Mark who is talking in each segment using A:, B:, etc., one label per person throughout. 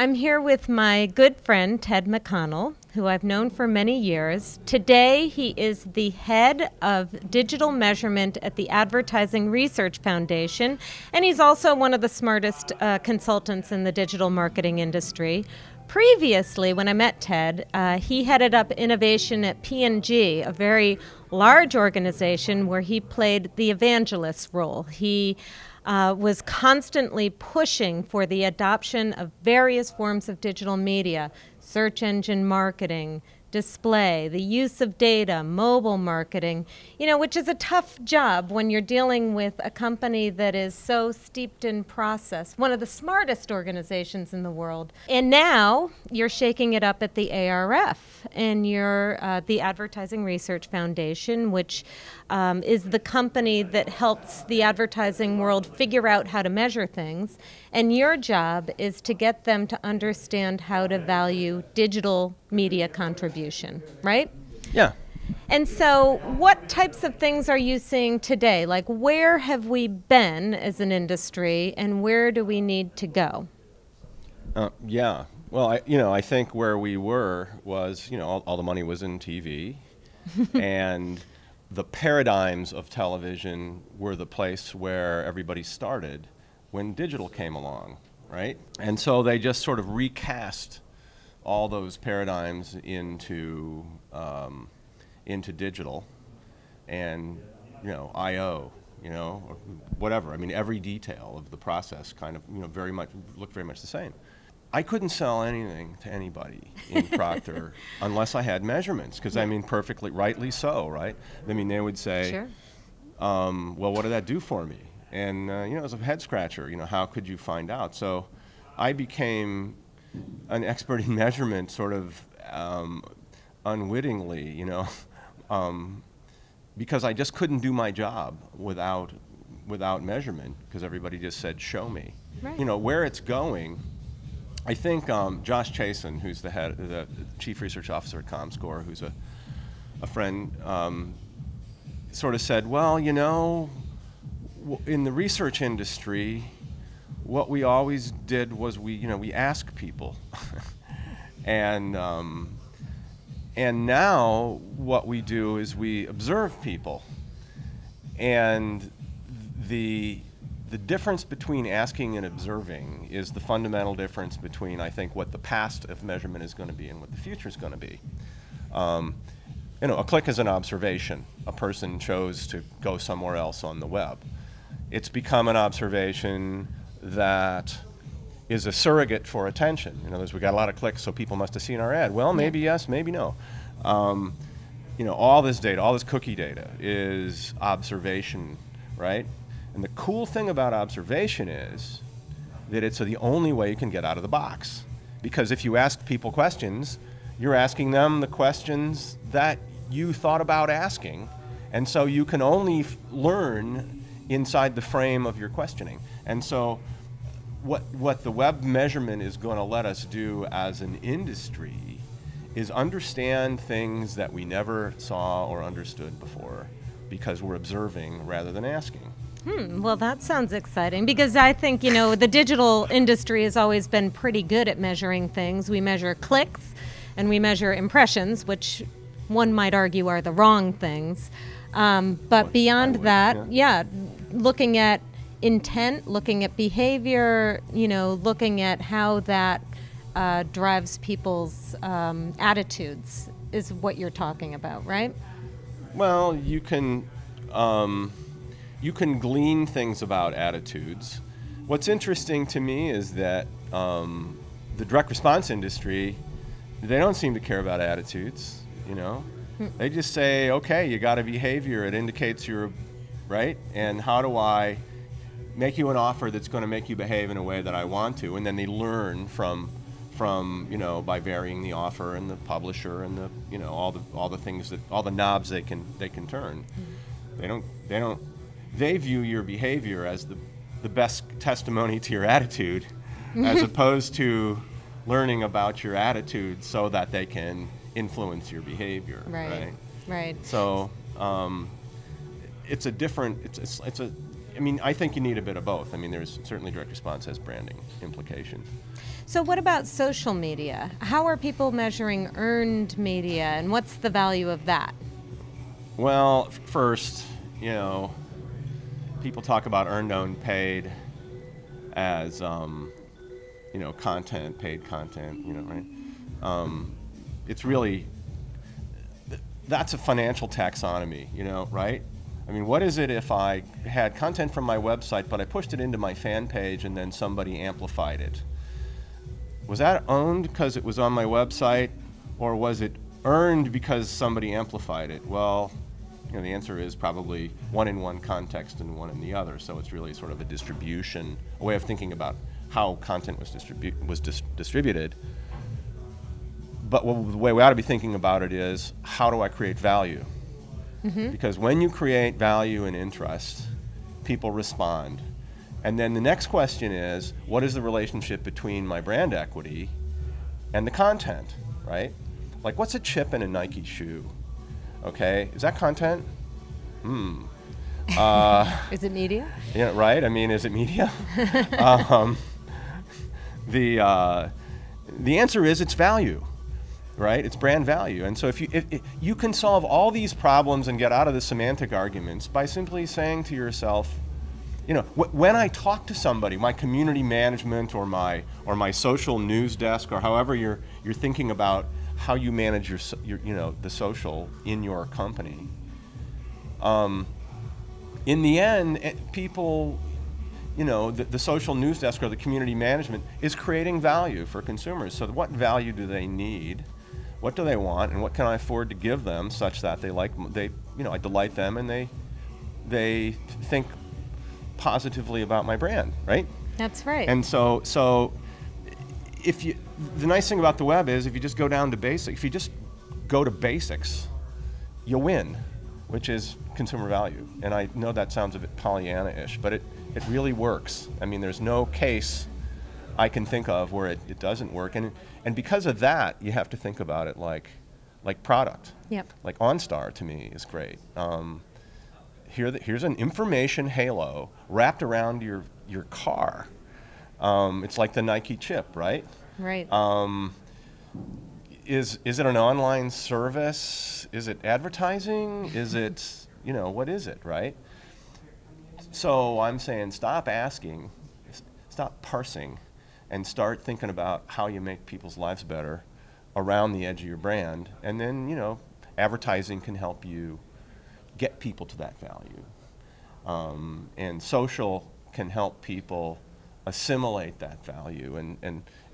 A: I'm here with my good friend, Ted McConnell, who I've known for many years. Today, he is the head of digital measurement at the Advertising Research Foundation, and he's also one of the smartest consultants in the digital marketing industry. Previously, when I met Ted, he headed up innovation at P&G, a very large organization where he played the evangelist role. He was constantly pushing for the adoption of various forms of digital media, search engine marketing, display, the use of data, mobile marketing, which is a tough job when you're dealing with a company that is so steeped in process, one of the smartest organizations in the world. And now you're shaking it up at the ARF, and you're the Advertising Research Foundation, which is the company that helps the advertising world figure out how to measure things. And your job is to get them to understand how to value digital media contribution, right?
B: Yeah.
A: And so what types of things are you seeing today? Like, where have we been as an industry, and where do we need to go?
B: Yeah. Well, I think where we were was, all the money was in TV, and the paradigms of television were the place where everybody started when digital came along, right? And so they just sort of recast all those paradigms into digital, and I/O, or whatever. I mean, every detail of the process kind of looked very much the same. I couldn't sell anything to anybody in Procter unless I had measurements, because perfectly rightly so, right? I mean, they would say,
A: Sure.
B: Well, what did that do for me? And it was a head scratcher. How could you find out? So I became an expert in measurement, sort of unwittingly, because I just couldn't do my job without measurement, because everybody just said, "Show me."
A: Right.
B: Where it's going. I think Josh Chasen, who's the chief research officer at ComScore, who's a friend, sort of said, well, in the research industry, what we always did was we ask people, and now what we do is we observe people, and the difference between asking and observing is the fundamental difference between, I think, what the past of measurement is going to be and what the future is going to be. A click is an observation. A person chose to go somewhere else on the web. It's become an observation that is a surrogate for attention. In other words, we got a lot of clicks, so people must have seen our ad. Well, maybe yes, maybe no. All this data, all this cookie data is observation, right? And the cool thing about observation is that it's the only way you can get out of the box. Because if you ask people questions, you're asking them the questions that you thought about asking. And so you can only learn inside the frame of your questioning. And so what the web measurement is going to let us do as an industry is understand things that we never saw or understood before, because we're observing rather than asking.
A: Well, that sounds exciting, because I think, the digital industry has always been pretty good at measuring things. We measure clicks and we measure impressions, which one might argue are the wrong things. But beyond that, looking at intent, looking at behavior, looking at how that drives people's attitudes is what you're talking about, right?
B: Well, you can glean things about attitudes. What's interesting to me is that the direct response industry, they don't seem to care about attitudes, They just say, okay, you got a behavior, it indicates you're right, and how do I make you an offer that's going to make you behave in a way that I want to? And then they learn from by varying the offer and the publisher and the all the things all the knobs they can turn. They view your behavior as the best testimony to your attitude, as opposed to learning about your attitude so that they can influence your behavior.
A: Right.
B: So it's a different. I mean, I think you need a bit of both. I mean, there's certainly direct response has branding implications.
A: So what about social media? How are people measuring earned media, and what's the value of that?
B: Well, first, you know, people talk about earned, owned, paid as, you know, content, paid content, you know, right? It's really, that's a financial taxonomy, you know, right? I mean, what is it if I had content from my website, but I pushed it into my fan page and then somebody amplified it? Was that owned because it was on my website, or was it earned because somebody amplified it? Well, you know, the answer is probably one in one context and one in the other. So it's really sort of a distribution, a way of thinking about how content was distributed. But the way we ought to be thinking about it is, how do I create value? Mm-hmm. Because when you create value and interest, people respond. And then the next question is, what is the relationship between my brand equity and the content, right? Like, what's a chip in a Nike shoe? Okay, is that content?
A: Is it media?
B: Yeah, right. I mean, is it media? The answer is it's value, right? It's brand value. And so if you can solve all these problems and get out of the semantic arguments by simply saying to yourself, you know, when I talk to somebody, my community management or my social news desk, or however you're thinking about how you manage your you know, the social in your company. In the end, people, you know, the social news desk or the community management is creating value for consumers. So what value do they need? What do they want? And what can I afford to give them such that you know, I delight them and they think positively about my brand, right?
A: That's right.
B: And so the nice thing about the web is, if you just go down to basics, if you just go to basics, you'll win, which is consumer value. And I know that sounds a bit Pollyanna-ish, but it really works. I mean, there's no case I can think of where it doesn't work. And because of that, you have to think about it like product.
A: Yep.
B: Like OnStar to me is great. Here's an information halo wrapped around your car. It's like the Nike chip, right?
A: Right.
B: Is it an online service? Is it advertising? Is it, you know, what is it, right? So I'm saying, stop asking, stop parsing, and start thinking about how you make people's lives better around the edge of your brand. And then, you know, advertising can help you get people to that value. And social can help people assimilate that value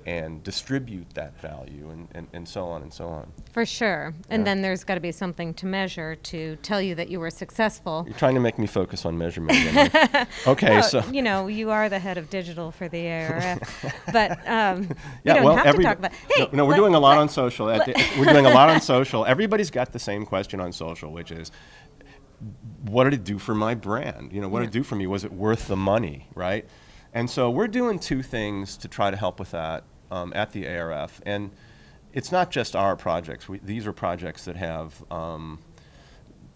B: and distribute that value and so on and so on.
A: For sure. And
B: Yeah.
A: then there's got to be something to measure to tell you that you were successful.
B: You're trying to make me focus on measurement again. Okay,
A: well,
B: so
A: you know, you are the head of digital for the ARF, but you
B: yeah,
A: don't
B: well,
A: have to talk about. Hey,
B: no, we're doing a lot on social. We're doing a lot on social. Everybody's got the same question on social, which is, what did it do for my brand? You know, what did it do for me? Was it worth the money, right? And so we're doing two things to try to help with that at the ARF. And it's not just our projects. These are projects that have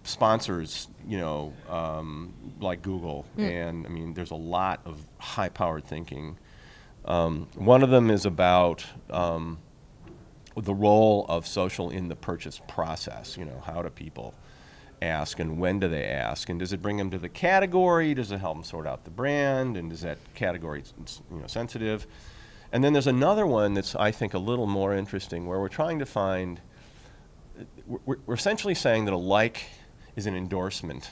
B: sponsors, you know, like Google. And I mean, there's a lot of high-powered thinking. One of them is about the role of social in the purchase process. You know, how do people ask, and when do they ask, and does it bring them to the category? Does it help them sort out the brand, and is that category, you know, sensitive? And then there's another one that's, I think, a little more interesting, where we're trying to find, we're essentially saying that a like is an endorsement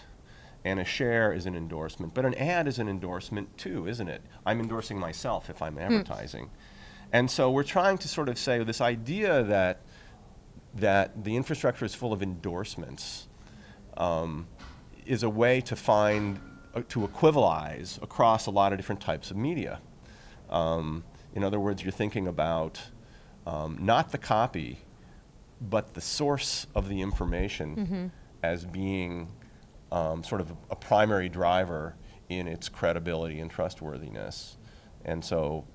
B: and a share is an endorsement, but an ad is an endorsement too, isn't it? I'm endorsing myself if I'm advertising. And so we're trying to sort of say this idea that the infrastructure is full of endorsements is a way to find, to equivalize across a lot of different types of media. In other words, you're thinking about not the copy, but the source of the information as being sort of a primary driver in its credibility and trustworthiness. And so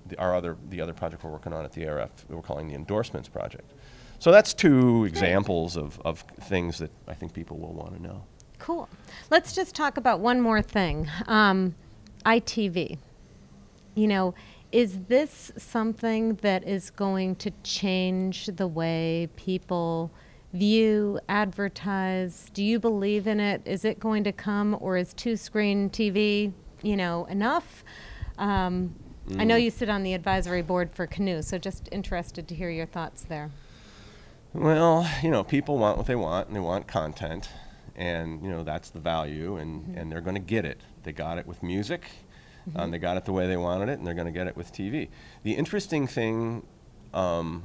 B: the other project we're working on at the ARF, we're calling the Endorsements Project. So that's two examples of things that I think people will want to know.
A: Cool. Let's just talk about one more thing. ITV. You know, is this something that is going to change the way people view, advertise? Do you believe in it? Is it going to come, or is two-screen TV, you know, enough? I know you sit on the advisory board for Canoe, so just interested to hear your thoughts there.
B: Well, you know, people want what they want, and they want content, and, you know, that's the value, and they're going to get it. They got it with music, they got it the way they wanted it, and they're going to get it with TV. The interesting thing, the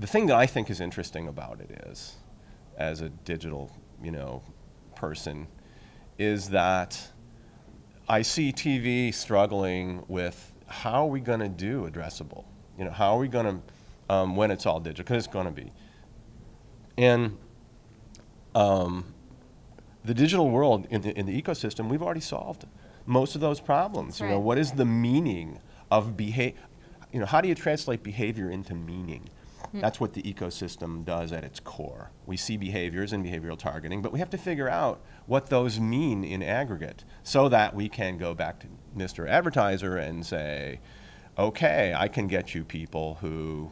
B: thing that I think is interesting about it is, as a digital, you know, person, is that I see TV struggling with how are we going to do addressable? You know, how are we going to, when it's all digital, because it's going to be. And the digital world in the ecosystem, we've already solved most of those problems. You know, what is the meaning of behavior? You know, how do you translate behavior into meaning? That's what the ecosystem does at its core. We see behaviors and behavioral targeting, but we have to figure out what those mean in aggregate so that we can go back to Mr. Advertiser and say, okay, I can get you people who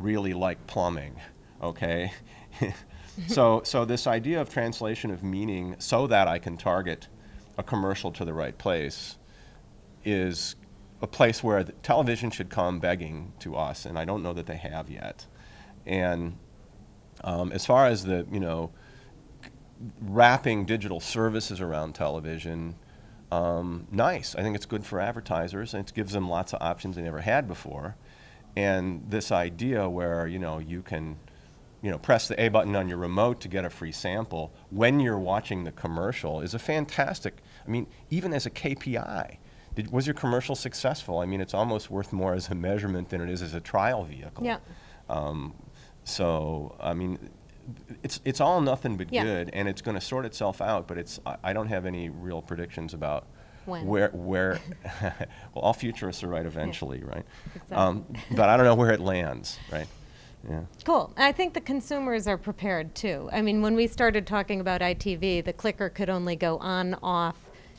B: really like plumbing, okay? So this idea of translation of meaning so that I can target a commercial to the right place is a place where the television should come begging to us, and I don't know that they have yet. And as far as the, you know, wrapping digital services around television, nice. I think it's good for advertisers, and it gives them lots of options they never had before. And this idea where, you know, you can, you know, press the A button on your remote to get a free sample when you're watching the commercial is a fantastic, I mean, even as a KPI. Was your commercial successful? I mean, it's almost worth more as a measurement than it is as a trial vehicle. Yeah. So, I mean, it's all nothing but good, and it's going to sort itself out, but I don't have any real predictions about where well, all futurists are right eventually, right? Exactly. But I don't know where it lands, right? Yeah. Cool.
A: I think the consumers are prepared, too. I mean, when we started talking about ITV, the clicker could only go on, off,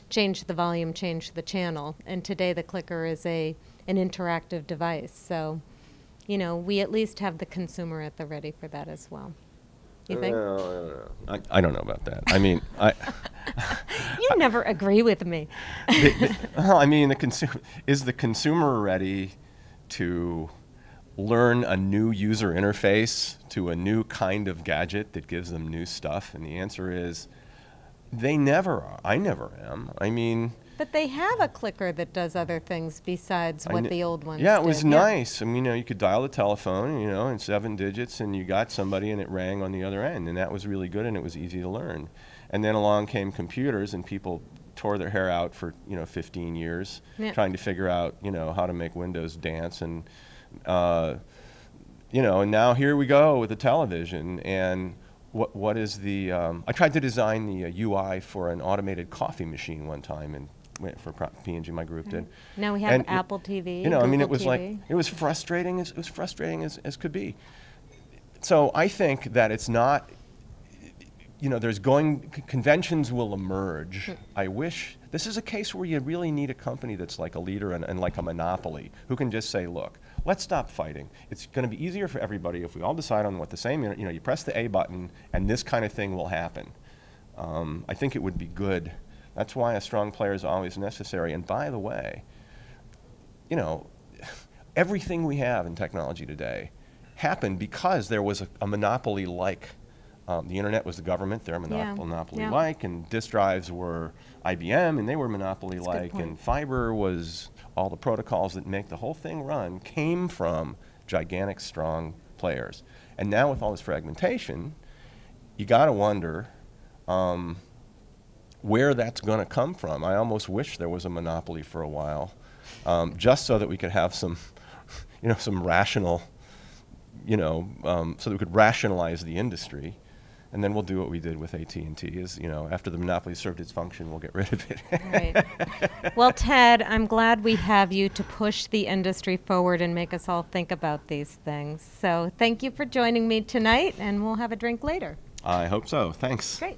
A: change the volume, change the channel, and today the clicker is an interactive device. So, you know, we at least have the consumer at the ready for that as well. You think?
B: I don't know about that. I mean,
A: you never agree with me.
B: Well, I mean, is the consumer ready to learn a new user interface to a new kind of gadget that gives them new stuff? And the answer is, they never are. I never am. I mean...
A: But they have a clicker that does other things besides what the old ones
B: did. It was nice. I mean, you know, you could dial the telephone, you know, in 7 digits, and you got somebody, and it rang on the other end, and that was really good, and it was easy to learn. And then along came computers, and people tore their hair out for, you know, 15 years trying to figure out, you know, how to make Windows dance, and, you know, and now here we go with the television, and... What is the, I tried to design the UI for an automated coffee machine one time, and for P&G, my group did.
A: Now we have Apple TV,
B: you know,
A: Google
B: I mean, it was
A: TV.
B: Like, it was frustrating as could be. So I think that it's not, you know, conventions will emerge. I wish, this is a case where you really need a company that's like a leader and like a monopoly, who can just say, look, let's stop fighting. It's going to be easier for everybody if we all decide on what the same, you know, you press the A button and this kind of thing will happen. I think it would be good. That's why a strong player is always necessary. And by the way, you know, everything we have in technology today happened because there was a monopoly like. The internet was the government, they're monopoly-like, and disk drives were IBM, and they were monopoly-like, and fiber was all the protocols that make the whole thing run came from gigantic, strong players. And now with all this fragmentation, you got to wonder where that's going to come from. I almost wish there was a monopoly for a while, just so that we could have some, you know, some rational, you know, so that we could rationalize the industry. And then we'll do what we did with AT&T is, you know, after the monopoly served its function, we'll get rid of it.
A: Right. Well, Ted, I'm glad we have you to push the industry forward and make us all think about these things. So thank you for joining me tonight, and we'll have a drink later.
B: I hope so. Thanks.
A: Great.